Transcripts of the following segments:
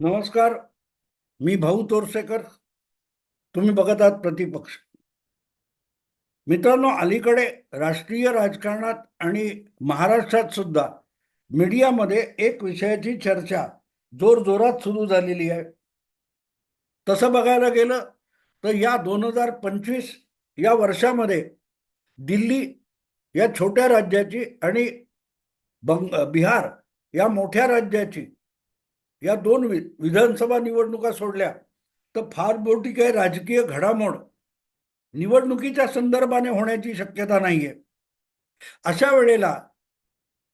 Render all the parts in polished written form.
नमस्कार. मी भाऊ तोरसेकर. तुम्ही बघत आहात प्रतिपक्ष. मित्रांनो, अलीकडे राष्ट्रीय राजकारणात आणि महाराष्ट्रात सुद्धा मीडियामध्ये एक विषयाची चर्चा जोरजोरात सुरू झालेली आहे. तसं बघायला गेलं तर या 2025 या वर्षामध्ये दिल्ली या छोट्या राज्याची आणि बिहार या मोठ्या राज्याची या दोन विधानसभा निवडणुका सोडल्या तर फार मोठी काही राजकीय घडामोड निवडणुकीच्या संदर्भाने होण्याची शक्यता नाहीये. अशा वेळेला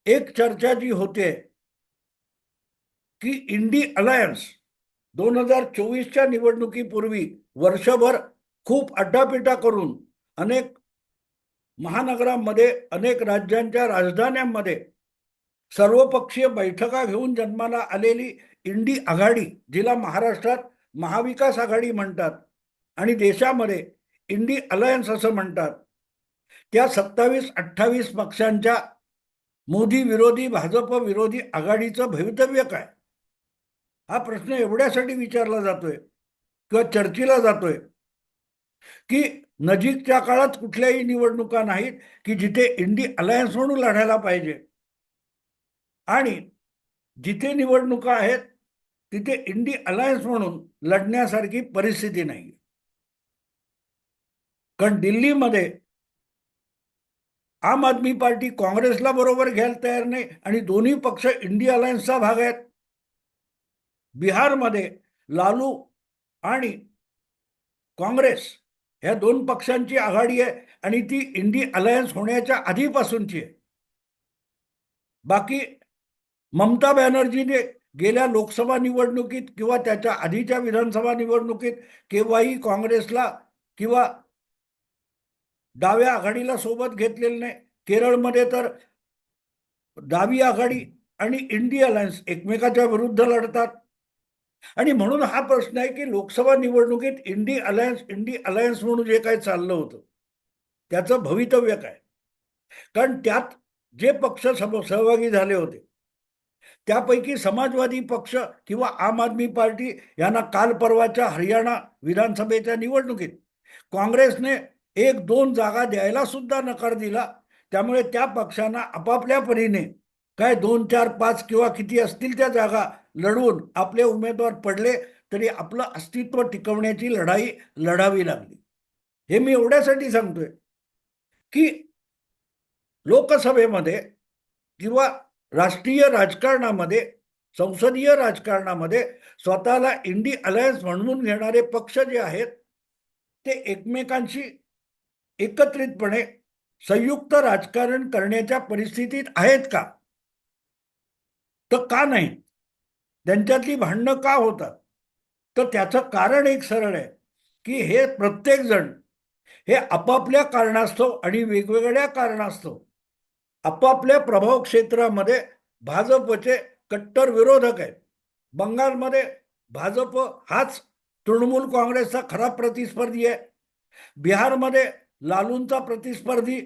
एक चर्चा जी होते की इंडी अलायन्स 2024च्या निवडणुकीपूर्वी वर्षभर खूप अड्डापिटा करून अनेक महानगरांमध्ये, अनेक राज्यांच्या राजधान्यांमध्ये सर्वपक्षीय बैठका घेऊन जन्माला आलेली इंडी आघाडी, जिला महाराष्ट्रात महाविकास आघाडी म्हणतात आणि देशामध्ये इंडी अलायन्स असं म्हणतात, त्या 27-28 पक्षांच्या मोदी विरोधी, भाजप विरोधी आघाडीचं भवितव्य काय, हा प्रश्न एवढ्यासाठी विचारला जातोय किंवा चर्चेला जातोय की नजीकच्या काळात कुठल्याही निवडणुका नाहीत की जिथे इंडी अलायन्स म्हणून लढायला पाहिजे, आणि जिथे निवडणुका आहेत तिथे इंडी अलायन्स म्हणून लढण्यासारखी परिस्थिती नाही. कारण दिल्लीमध्ये आम आदमी पार्टी काँग्रेसला बरोबर घ्यायला तयार नाही आणि दोन्ही पक्ष इंडी अलायन्सचा भाग आहेत. बिहारमध्ये लालू आणि काँग्रेस ह्या दोन पक्षांची आघाडी आहे आणि ती इंडी अलायन्स होण्याच्या आधीपासूनची आहे. बाकी ममता बॅनर्जीने गेल्या लोकसभा निवडणुकीत किंवा त्याच्या आधीच्या विधानसभा निवडणुकीत केव्हाही काँग्रेसला किंवा डाव्या आघाडीला सोबत घेतलेलं नाही. केरळमध्ये तर डावी आघाडी आणि इंडी अलायन्स एकमेकाच्या विरुद्ध लढतात. आणि म्हणून हा प्रश्न आहे की लोकसभा निवडणुकीत इंडी अलायन्स म्हणून जे काही चाललं होतं त्याचं भवितव्य काय. कारण त्यात जे पक्ष सहभागी झाले होते त्यापैकी समाजवादी पक्ष किंवा आम आदमी पार्टी यांना काल परवाच्या हरियाणा विधानसभेच्या निवडणुकीत काँग्रेसने 1-2 जागा द्यायला सुद्धा नकार दिला. त्यामुळे त्या पक्षांना आपापल्या परीने काय 2-4-5 किंवा किती असतील त्या जागा लढवून आपले उमेदवार पडले तरी आपलं अस्तित्व टिकवण्याची लढाई लढावी लागली. हे मी एवढ्यासाठी सांगतोय की लोकसभेमध्ये किंवा राष्ट्रीय राजकारणामध्ये, संसदीय राजकारणामध्ये स्वतःला इंडी अलायन्स म्हणून घेणारे पक्ष जे आहेत ते एकमेकांशी एकत्रितपणे संयुक्त राजकारण करण्याच्या परिस्थितीत आहेत का, तर का नाही, त्यांच्यातली भांडणं का होतात, तर त्याचं कारण एक सरळ आहे की हे प्रत्येक जण हे आपापल्या कारणास्तव आणि वेगवेगळ्या कारणास्तव आपापल्या प्रभाव क्षेत्रामध्ये भाजपचे कट्टर विरोधक आहेत. बंगालमध्ये भाजप हाच तृणमूल काँग्रेसचा खरा प्रतिस्पर्धी आहे. बिहारमध्ये लालूंचा प्रतिस्पर्धी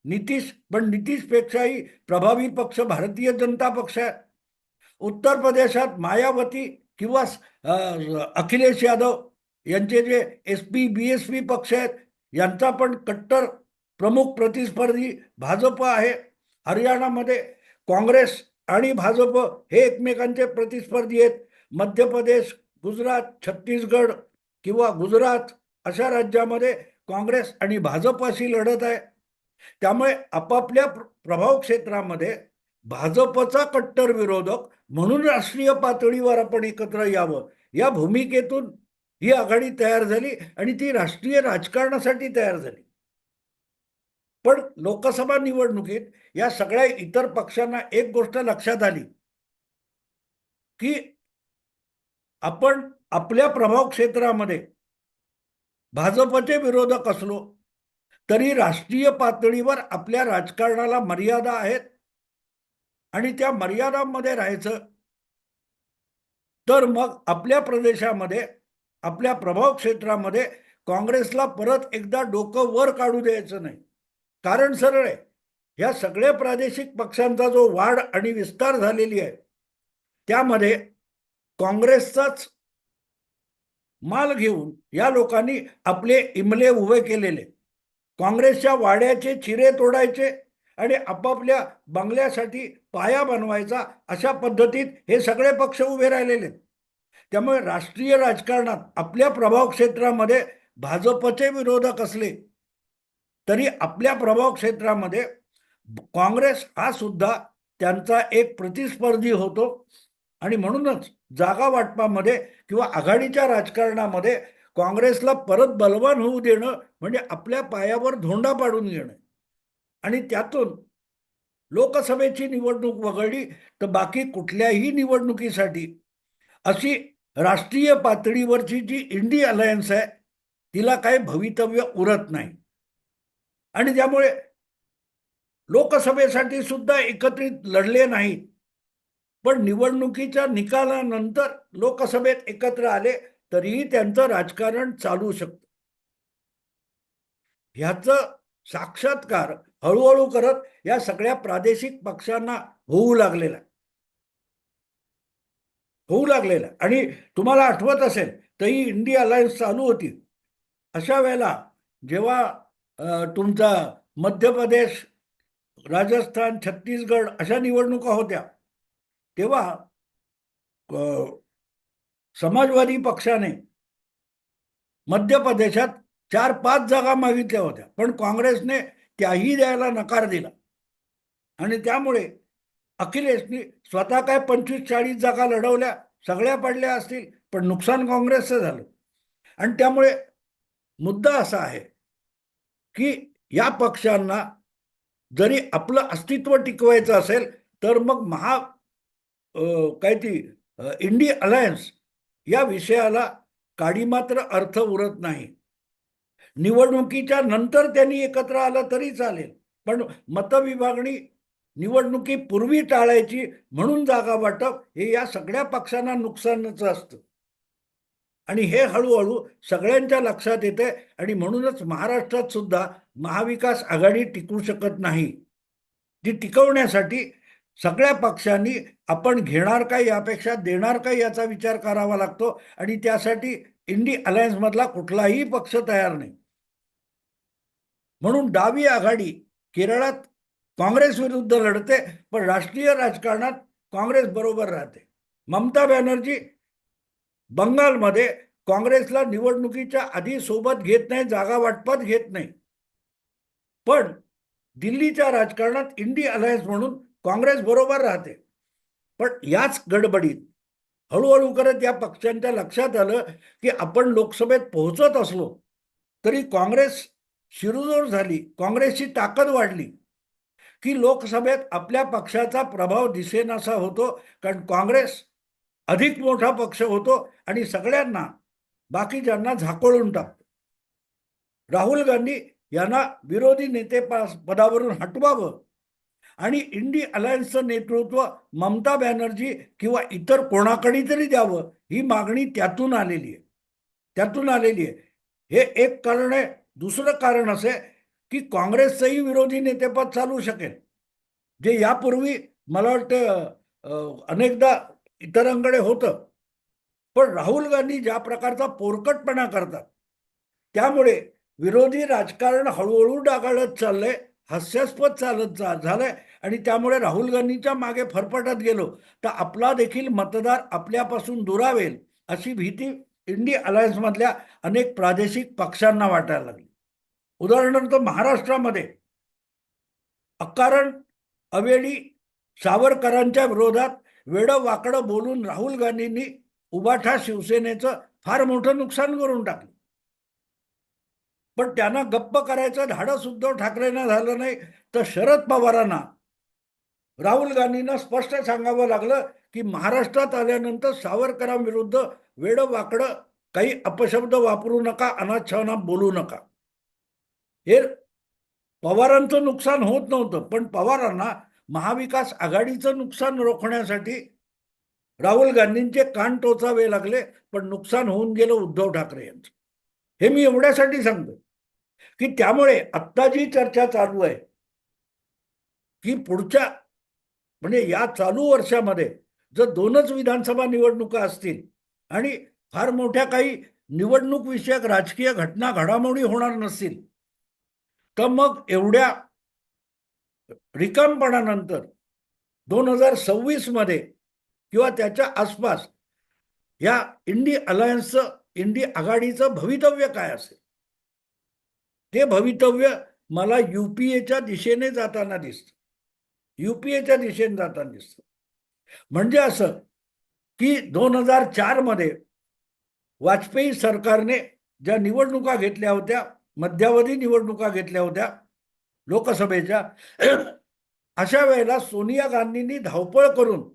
नितीश, पण नितीशपेक्षाही प्रभावी पक्ष भारतीय जनता पक्ष आहे. उत्तर प्रदेशात मायावती किंवा अखिलेश यादव यांचे जे SP BSP पक्ष आहेत यांचा पण कट्टर प्रमुख प्रतिस्पर्धी भाजप आहे. हरियाणामध्ये काँग्रेस आणि भाजप हे एकमेकांचे प्रतिस्पर्धी आहेत. मध्य प्रदेश, गुजरात, छत्तीसगड किंवा गुजरात अशा राज्यामध्ये काँग्रेस आणि भाजप अशी लढत आहे. त्यामुळे आपापल्या प्रभाव क्षेत्रामध्ये भाजपचा कट्टर विरोधक म्हणून राष्ट्रीय पातळीवर आपण एकत्र यावं या भूमिकेतून ही आघाडी तयार झाली आणि ती राष्ट्रीय राजकारणासाठी तयार झाली. पण लोकसभा निवडणुकीत या सगळ्या इतर पक्षांना एक गोष्ट लक्षात आली की आपण आपल्या प्रभाव क्षेत्रामध्ये भाजपचे विरोधक असलो तरी राष्ट्रीय पातळीवर आपल्या राजकारणाला मर्यादा आहेत आणि त्या मर्यादांमध्ये राहायचं. तर मग आपल्या प्रदेशामध्ये, आपल्या प्रभाव क्षेत्रामध्ये काँग्रेसला परत एकदा डोकं वर काढू द्यायचं नाही. कारण सरळ आहे, या सगळ्या प्रादेशिक पक्षांचा जो वाढ आणि विस्तार झालेली आहे त्यामध्ये काँग्रेसचाच माल घेऊन या लोकांनी आपले इमले उभे केलेले, काँग्रेसच्या वाड्याचे चिरे तोडायचे आणि आपापल्या बंगल्यासाठी पाया बनवायचा, अशा पद्धतीत हे सगळे पक्ष उभे राहिलेले. त्यामुळे राष्ट्रीय राजकारणात आपल्या प्रभाव क्षेत्रामध्ये भाजपचे विरोधक असले तरी आपल्या प्रभाव क्षेत्रामध्ये काँग्रेस हा सुद्धा त्यांचा एक प्रतिस्पर्धी होतो. आणि म्हणूनच जागा वाटपामध्ये किंवा आघाडीच्या राजकारणामध्ये काँग्रेसला परत बलवान होऊ देणं म्हणजे आपल्या पायावर धोंडा पाडून घेणं. आणि त्यातून लोकसभेची निवडणूक वगळली तर बाकी कुठल्याही निवडणुकीसाठी अशी राष्ट्रीय पातळीवरची जी इंडी अलायन्स आहे तिला काही भवितव्य उरत नाही. आणि त्यामुळे लोकसभेसाठी सुद्धा एकत्रित लढले नाहीत, पण निवडणुकीच्या निकालानंतर लोकसभेत एकत्र आले तरीही त्यांचं राजकारण चालू शकतं. ह्याचं साक्षात्कार हळूहळू करत या सगळ्या प्रादेशिक पक्षांना होऊ लागलेला. आणि तुम्हाला आठवत असेल तर ही इंडी अलायन्स चालू होती अशा वेळेला जेव्हा तुमचा मध्य प्रदेश, राजस्थान, छत्तीसगड अशा निवडणुका होत्या तेव्हा समाजवादी पक्षाने मध्य प्रदेशात 4-5 जागा मागितल्या होत्या, पण काँग्रेसने त्याही द्यायला नकार दिला. आणि त्यामुळे अखिलेशनी स्वतः काय 25-40 जागा लढवल्या, सगळ्या पडल्या असतील, पण नुकसान काँग्रेसचं झालं. आणि त्यामुळे मुद्दा असा आहे की या पक्षांना जरी आपलं अस्तित्व टिकवायचं असेल तर मग काय ती इंडी अलायन्स या विषयाला काडी मात्र अर्थ उरत नाही. निवडणुकीच्या नंतर त्यांनी एकत्र आलं तरी चालेल, पण मतविभागणी निवडणुकीपूर्वी टाळायची म्हणून जागा वाटप हे या सगळ्या पक्षांना नुकसानच असतं. आणि हे हळूहळू सगळ्यांच्या लक्षात येते आणि म्हणूनच महाराष्ट्रात सुद्धा महाविकास आघाडी टिकू शकत नाही. ती टिकवण्यासाठी सगळ्या पक्षांनी आपण घेणार काय यापेक्षा देणार काय याचा विचार करावा लागतो. आणि त्यासाठी इंडी अलायन्स मधला कुठलाही पक्ष तयार नाही. म्हणून डावी आघाडी केरळात काँग्रेस विरुद्ध लढते, पण राष्ट्रीय राजकारणात काँग्रेस बरोबर राहते. ममता बॅनर्जी बंगालमध्ये काँग्रेसला निवडणुकीच्या आधी सोबत घेत नाही, जागा वाटपात घेत नाही, पण दिल्लीच्या राजकारणात इंडी अलायन्स म्हणून काँग्रेस बरोबर राहते. पण याच गडबडीत हळूहळू करत या पक्षांच्या लक्षात आलं की आपण लोकसभेत पोहोचत असलो तरी काँग्रेस शिरुजोर झाली, काँग्रेसची ताकद वाढली की लोकसभेत आपल्या पक्षाचा प्रभाव दिसेनासा होतो. कारण काँग्रेस अधिक मोठा पक्ष होतो आणि सगळ्यांना बाकीच्यांना झाकोळून टाकतो. राहुल गांधी यांना विरोधी नेते पदावरून हटवावं आणि इंडी अलायन्सचं नेतृत्व ममता बॅनर्जी किंवा इतर कोणाकडे तरी द्यावं ही मागणी त्यातून आलेली आहे. हे एक कारण आहे. दुसरं कारण असे की काँग्रेसचंही विरोधी नेतेपद चालू शकेल, जे यापूर्वी मला वाटतं अनेकदा इतरांकडे होतं. पण राहुल गांधी ज्या प्रकारचा पोरकटपणा करतात त्यामुळे विरोधी राजकारण हळूहळू डागाळत चाललंय, हास्यास्पद झालंय. आणि त्यामुळे राहुल गांधीच्या मागे फरफटत गेलो तर आपला देखील मतदार आपल्यापासून दुरावेल अशी भीती इंडी अलायन्स मधल्या अनेक प्रादेशिक पक्षांना वाटायला लागली. उदाहरणार्थ महाराष्ट्रामध्ये अकारण अवेळी सावरकरांच्या विरोधात वेडं वाकडं बोलून राहुल गांधींनी उबाठा शिवसेनेचं फार मोठं नुकसान करून टाकलं. पण त्यांना गप्प करायचं धाडस उद्धव ठाकरेंना झालं नाही, तर शरद पवारांना राहुल गांधींना स्पष्ट सांगावं लागलं की महाराष्ट्रात आल्यानंतर सावरकरांविरुद्ध वेडं वाकडं काही अपशब्द वापरू नका, अनाच्छावना बोलू नका. हे पवारांचं नुकसान होत नव्हतं, पण पवारांना महाविकास आघाडीचं नुकसान रोखण्यासाठी राहुल गांधींचे कान टोचावे लागले, पण नुकसान होऊन गेलं उद्धव ठाकरे यांचं. हे मी एवढ्यासाठी सांगतो की त्यामुळे आत्ता जी चर्चा चालू आहे की पुढच्या म्हणजे या चालू वर्षामध्ये जर 2च विधानसभा निवडणुका असतील आणि फार मोठ्या काही निवडणूक विषयक राजकीय घटना घडामोडी होणार नसतील, तर मग एवढ्या रिकामपणानंतर 2026 मध्ये किंवा त्याच्या आसपास या इंडी अलायन्सचं, इंडी आघाडीचं भवितव्य काय असेल? ते भवितव्य मला युपीएच्या दिशेने जाताना दिसतं. युपीएच्या दिशेने जाताना दिसतं. म्हणजे असं की 2004 मध्ये वाजपेयी सरकारने ज्या निवडणुका घेतल्या होत्या, मध्यावधी निवडणुका घेतल्या होत्या लोकसभेच्या, अशा वेळेला सोनिया गांधींनी धावपळ करून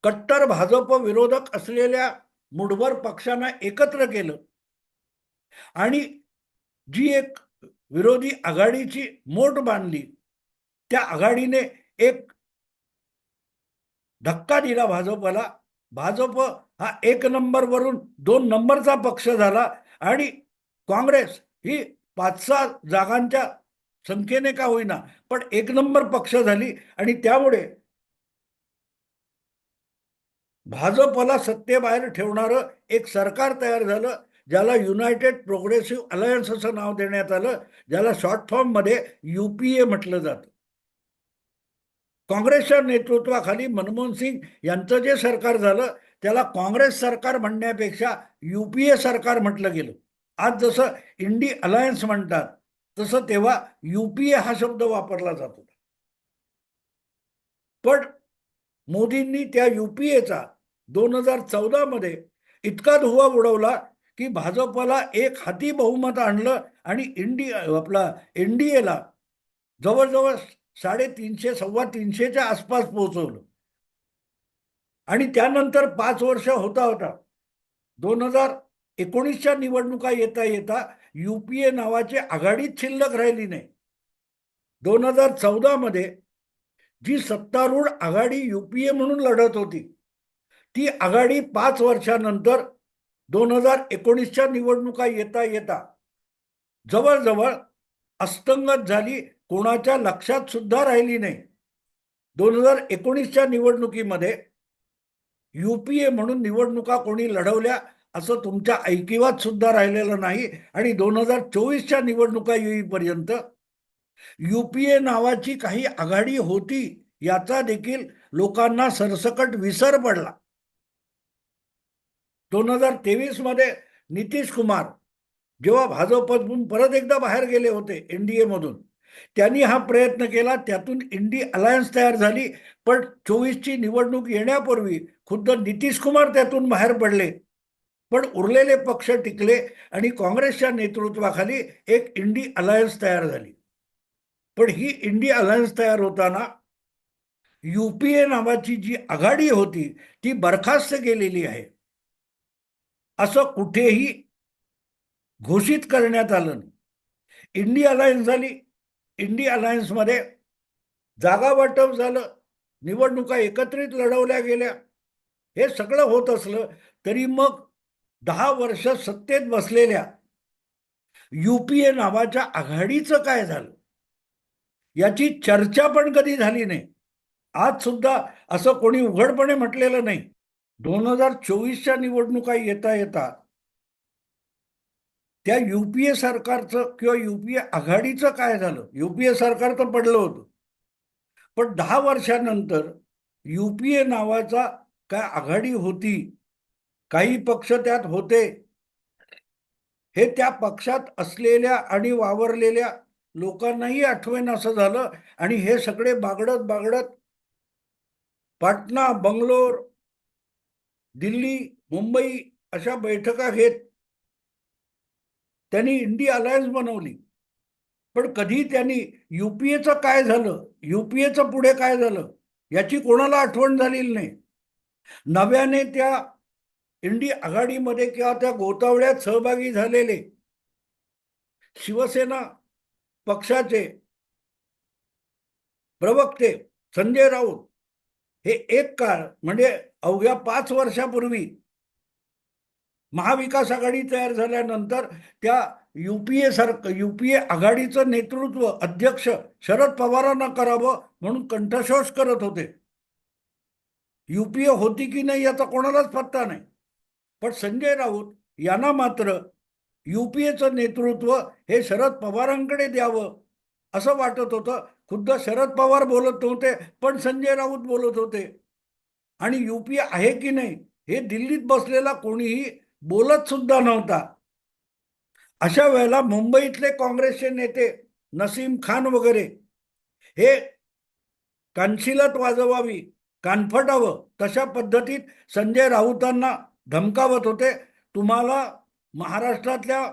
कट्टर भाजप विरोधक असलेल्या मुठभर पक्षांना एकत्र केलं आणि जी एक विरोधी आघाडीची मोठ बांधली, त्या आघाडीने एक धक्का दिला भाजपला. भाजप हा 1 नंबरवरून 2 नंबरचा पक्ष झाला आणि काँग्रेस ही 5-6 जागांच्या संख्येने का होईना पण 1 नंबर पक्ष झाली आणि त्यामुळे भाजपला सत्तेबाहेर ठेवणारं एक सरकार तयार झालं, ज्याला युनायटेड प्रोग्रेसिव्ह अलायन्स असं नाव देण्यात आलं, ज्याला शॉर्ट फॉर्म मध्ये युपीए म्हटलं जातं. काँग्रेसच्या नेतृत्वाखाली मनमोहन सिंग यांचं जे सरकार झालं त्याला काँग्रेस सरकार म्हणण्यापेक्षा युपीए सरकार म्हटलं गेलं. आज जसं इंडी अलायन्स म्हणतात तसं तेव्हा युपीए हा शब्द वापरला जात होता. पण मोदींनी त्या युपीएचा 2014 मध्ये इतका धुव्वा उडवला की भाजपला एक हाती बहुमत आणलं आणि एनडीएला जवळजवळ 350 325च्या आसपास पोहोचवलं. आणि त्यानंतर 5 वर्ष होता 2019च्या निवडणुका येता येता युपीए नावाची आघाडीच शिल्लक राहिली नाही. 2014 मध्ये जी सत्तारूढ आघाडी युपीए म्हणून लढत होती, ती आघाडी 5 वर्षानंतर 2019च्या निवडणुका येता येता जवळजवळ अस्तंगत झाली, कोणाच्या लक्षात सुद्धा राहिली नाही. 2019च्या निवडणुकीमध्ये युपीए म्हणून निवडणुका कोणी लढवल्या असं तुमच्या ऐकिवात सुद्धा राहिलेलं नाही. आणि 2024च्या निवडणुका येईपर्यंत युपीए नावाची काही आघाडी होती याचा देखील लोकांना सरसकट विसर पडला. 2023 मध्ये नितीश कुमार जेव्हा भाजपमधून परत एकदा बाहेर गेले होते एनडीए मधून, त्यांनी हा प्रयत्न केला, त्यातून इंडी अलायन्स तयार झाली. पण 24ची निवडणूक येण्यापूर्वी खुद्द नितीश कुमार त्यातून बाहेर पडले, पण उरलेले पक्ष टिकले आणि काँग्रेसच्या नेतृत्वाखाली एक इंडी अलायन्स तयार झाली. पण ही इंडी अलायन्स तयार होताना युपीए नावाची जी आघाडी होती ती बरखास्त केलेली आहे असं कुठेही घोषित करण्यात आलं नाही. इंडी अलायन्स झाली, इंडी अलायन्स मध्ये जागा वाटप झालं, निवडणुका एकत्रित लढवल्या गेल्या. हे सगळं होत असलं तरी मग 10 वर्ष सत्तेत बसलेल्या युपीए नावाच्या आघाडीचं काय झालं याची चर्चा पण कधी झाली नाही. आज सुद्धा असं कोणी उघडपणे म्हटलेलं नाही. 2024च्या निवडणुका येता येता त्या युपीए सरकारचं किंवा युपीए आघाडीचं काय झालं? युपीए सरकार तर पडलं होतं, पण 10 वर्षानंतर युपीए नावाचा काय आघाडी होती, काही पक्ष त्यात होते, हे त्या पक्षात असलेल्या आणि वावरलेल्या लोकांनाही आठवेन असं झालं. आणि हे सगळे बागडत बागडत पाटणा, बंगलोर, दिल्ली, मुंबई अशा बैठका घेत त्यांनी इंडी अलायन्स बनवली. पण कधी त्यांनी युपीएचं काय झालं, युपीएचं पुढे काय झालं याची कोणाला आठवण झालेली नाही. नव्याने त्या इंडी आघाडीमध्ये किंवा त्या गोतावळ्यात सहभागी झालेले शिवसेना पक्षाचे प्रवक्ते संजय राऊत हे एक काळ म्हणजे अवघ्या 5 वर्षापूर्वी महाविकास आघाडी तयार झाल्यानंतर त्या युपीए आघाडीचं नेतृत्व अध्यक्ष शरद पवारांना करावं म्हणून कंठशोष करत होते. युपीए होती की नाही याचा कोणालाच पत्ता नाही. पण संजय राऊत यांना मात्र युपीएचं नेतृत्व हे शरद पवारांकडे द्यावं असं वाटत होतं. खुद्द शरद पवार बोलत नव्हते, पण संजय राऊत बोलत होते. आणि युपीए आहे की नाही हे दिल्लीत बसलेला कोणीही बोलत सुद्धा नव्हता. अशा वेळेला मुंबईतले काँग्रेसचे नेते नसीम खान वगैरे हे कानशिलत वाजवावी, कानफटावं तशा पद्धतीत संजय राऊतांना धमकावत होते. तुम्हाला महाराष्ट्रातल्या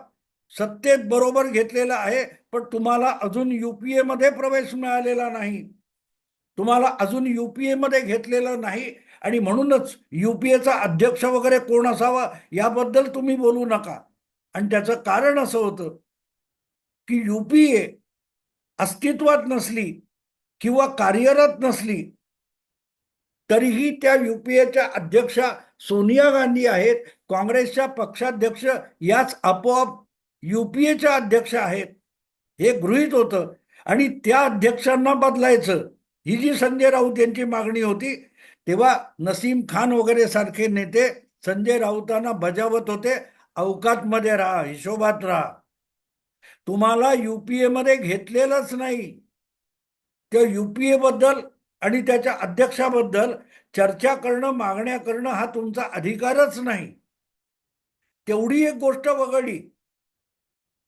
सत्तेत बरोबर घेतलेलं आहे, पण तुम्हाला अजून युपीए मध्ये प्रवेश मिळालेला नाही, तुम्हाला अजून युपीए मध्ये घेतलेलं नाही, आणि म्हणूनच युपीएचा अध्यक्ष वगैरे कोण असावा याबद्दल तुम्ही बोलू नका. आणि त्याचं कारण असं होतं की युपीए अस्तित्वात नसली किंवा कार्यरत नसली तरीही त्या युपीएच्या अध्यक्षा सोनिया गांधी आहेत, काँग्रेसच्या पक्षाध्यक्ष याच आपोआप युपीएच्या अध्यक्ष आहेत हे गृहीत होतं. आणि त्या अध्यक्षांना बदलायचं ही जी संजय राऊत यांची मागणी होती, तेव्हा नसीम खान वगैरे सारखे नेते संजय राऊतांना बजावत होते, अवकातमध्ये राहा, हिशोबात राहा, तुम्हाला युपीए मध्ये घेतलेलंच नाही. त्या युपीए बद्दल आणि त्याच्या अध्यक्षाबद्दल चर्चा करणं, मागण्या करणं हा तुमचा अधिकारच नाही. तेवढी एक गोष्ट वगळली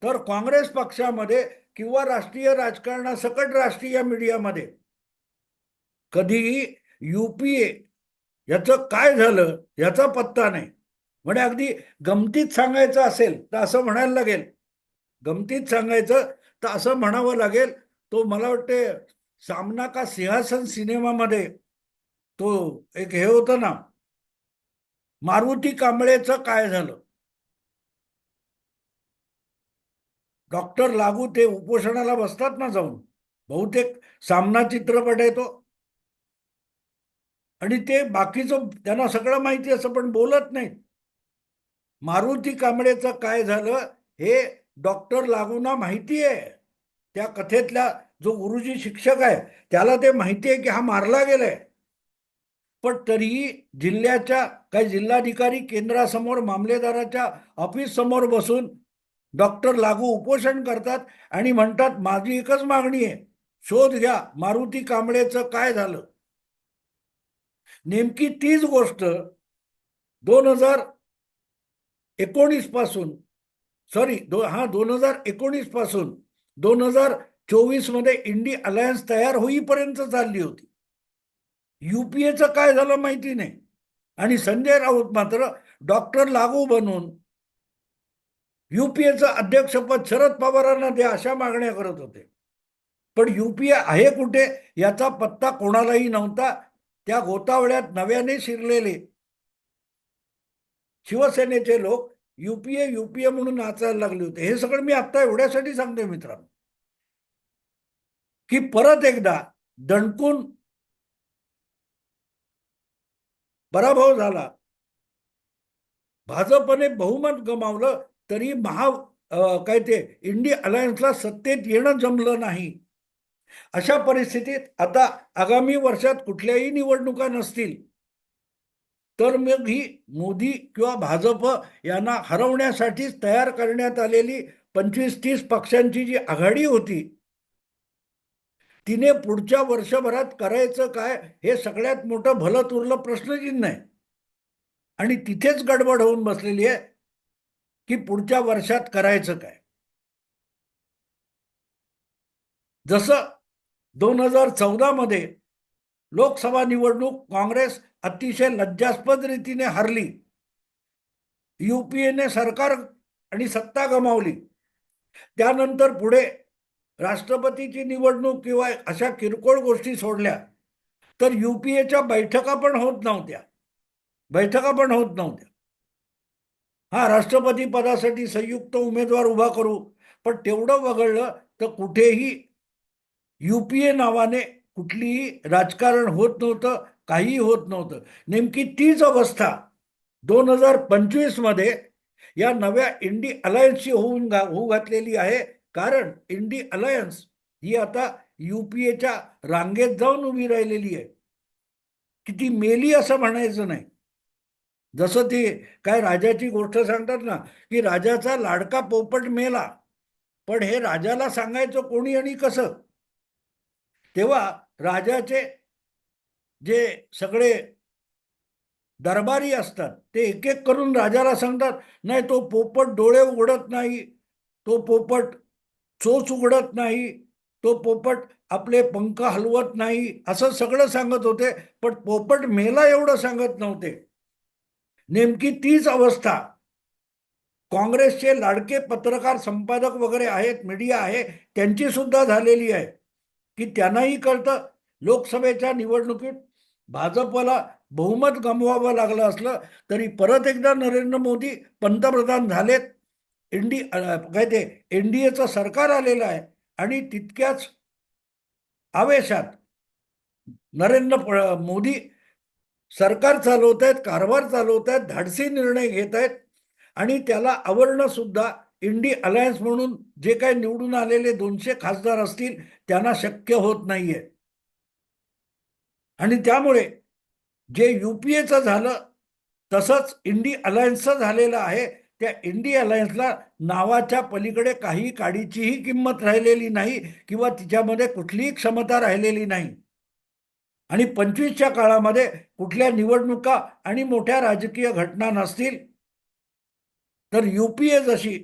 तर काँग्रेस पक्षामध्ये किंवा राष्ट्रीय राजकारणासकट राष्ट्रीय मीडियामध्ये कधीही युपीए याचं काय झालं याचा पत्ता नाही. म्हणजे अगदी गमतीत सांगायचं असेल तर असं म्हणायला लागेल, गमतीत सांगायचं तर असं म्हणावं लागेल, तो मला वाटते सामना का सिंहासन सिनेमामध्ये तो एक हे होतं ना, मारुती कांबळेचं काय झालं. डॉक्टर लागू ते उपोषणाला बसतात ना जाऊन, बहुतेक सामना चित्रपट आहे तो, आणि ते बाकीचं त्यांना सगळं माहिती असं पण बोलत नाही. मारुती कांबळेचं काय झालं हे डॉक्टर लागूंना माहिती आहे. त्या कथेतला जो गुरुजी शिक्षक आहे त्याला ते माहिती आहे की हा मारला गेलाय, पण तरीही जिल्ह्याच्या काही जिल्हाधिकारी केंद्रासमोर मामलेदाराच्या ऑफिस समोर बसून डॉक्टर लागू उपोषण करतात आणि म्हणतात माझी एकच मागणी आहे, शोध घ्या मारुती कांबळेचं काय झालं. नेमकी तीच गोष्ट 2019 पासून, सॉरी 2019 पासून 2024 मध्ये इंडी अलायन्स तयार होईपर्यंत चालली होती. युपीएचं काय झालं माहिती नाही, आणि संजय राऊत मात्र डॉक्टर लागू बनून युपीएचं अध्यक्षपद शरद पवारांना द्या अशा मागण्या करत होते. पण युपीए आहे कुठे याचा पत्ता कोणालाही नव्हता. त्या गोतावळ्यात नव्याने शिरलेले शिवसेनेचे लोक युपीए युपीए म्हणून नाचायला लागले होते. हे सगळं मी आता एवढ्यासाठी सांगतोय मित्रांनो की परत एकदा दणकून पराभव झाला, भाजपने बहुमत गमावलं, तरी काय ते इंडी अलायन्सला सत्तेत येणं जमलं नाही. अशा परिस्थितीत आता आगामी वर्षात कुठल्याही निवडणुका नसतील तर मग ही मोदी किंवा भाजप यांना हरवण्यासाठीच तयार करण्यात आलेली 25-30 पक्षांची जी आघाडी होती तिने पुढच्या वर्षभरात करायचं काय हे सगळ्यात मोठं भलं तुरलं प्रश्नचिन्ह आहे. आणि तिथेच गडबड होऊन बसलेली आहे की पुढच्या वर्षात करायचं काय. जसं 2014 मध्ये लोकसभा निवडणूक काँग्रेस अतिशय लज्जास्पद रीतीने हरली, युपीएने सरकार आणि सत्ता गमावली, त्यानंतर पुढे राष्ट्रपतीची निवडणूक किंवा अशा किरकोळ गोष्टी सोडल्या तर युपीएच्या बैठका पण होत नव्हत्या. हा, राष्ट्रपती पदासाठी संयुक्त उमेदवार उभा करू, पण तेवढं वगळलं तर कुठेही युपीए नावाने कुठलीही राजकारण होत नव्हतं, काहीही होत नव्हतं. नेमकी तीच अवस्था 2025 मध्ये या नव्या इंडी अलायन्सची होऊ घातलेली आहे. कारण इंडी अलायन्स ही आता युपीएच्या रांगेत जाऊन उभी राहिलेली आहे की ती मेली असं म्हणायचं नाही. जसं ती काय राजाची गोष्ट सांगतात ना, की राजाचा लाडका पोपट मेला, पण हे राजाला सांगायचं कोणी आणि कसं? तेव्हा राजाचे जे सगळे दरबारी असतात ते एक एक करून राजाला सांगतात, नाही तो पोपट डोळे उघडत नाही, तो पोपट चोच उघडत नाही, तो पोपट आपले पंख हलवत नाही, असं सगळं सांगत होते. पण पोपट मेला एवढं सांगत नव्हते. नेमकी तीच अवस्था काँग्रेसचे लाडके पत्रकार संपादक वगैरे आहेत, मीडिया आहे, त्यांची सुद्धा झालेली आहे. की त्यांनाही कळतं लोकसभेच्या निवडणुकीत भाजपला बहुमत गमवावं लागलं असलं तरी परत एकदा नरेंद्र मोदी पंतप्रधान झालेत. काय ते एनडीएचं सरकार आलेलं आहे आणि तितक्याच आवेशात मोदी सरकार चालवत आहेत, कारभार चालवत आहेत, धाडसी निर्णय घेत आहेत आणि त्याला आवरणं सुद्धा इंडी अलायन्स म्हणून जे काही निवडून आलेले 200 खासदार असतील त्यांना शक्य होत नाहीये. आणि त्यामुळे जे युपीएचं झालं तसंच इंडी अलायन्सचं झालेलं आहे. त्या इंडी अलायन्सला नावाच्या पलीकडे काही काडीचीही किंमत राहिलेली नाही किंवा तिच्यामध्ये कुठलीही क्षमता राहिलेली नाही. आणि 25च्या काळामध्ये कुठल्या निवडणुका आणि मोठ्या राजकीय घटना नसतील तर युपीए जशी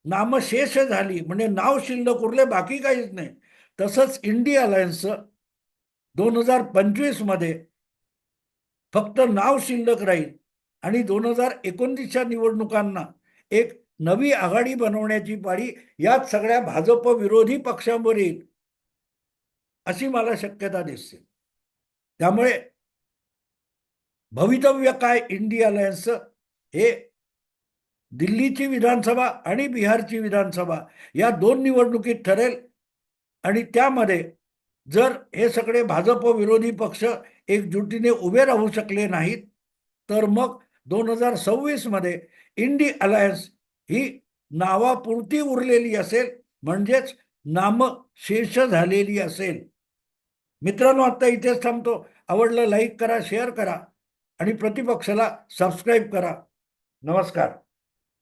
नामशेष झाली, म्हणजे नाव शिल्लक उरले, बाकी काहीच नाही, तसंच इंडी अलायन्सचं 2025 मध्ये फक्त नाव शिल्लक राहील आणि 2029च्या निवडणुकांना एक नवी आघाडी बनवण्याची पाळी याच सगळ्या भाजप विरोधी पक्षांवर येईल अशी मला शक्यता दिसते. त्यामुळे भवितव्य काय इंडी अलायन्सचं हे दिल्लीची विधानसभा आणि बिहारची विधानसभा या 2 निवडणुकीत ठरेल. आणि त्यामध्ये जर हे सगळे भाजप विरोधी पक्ष एकजुटीने उभे राहू शकले नाहीत तर मग 2026 मध्ये इंडी अलायन्स ही नावापुरती उरलेली असेल, म्हणजेच नामशेष झालेली असेल. मित्रांनो, आता इथेच थांबतो. आवडलं लाईक करा, शेअर करा आणि प्रतिपक्षाला सबस्क्राईब करा. नमस्कार.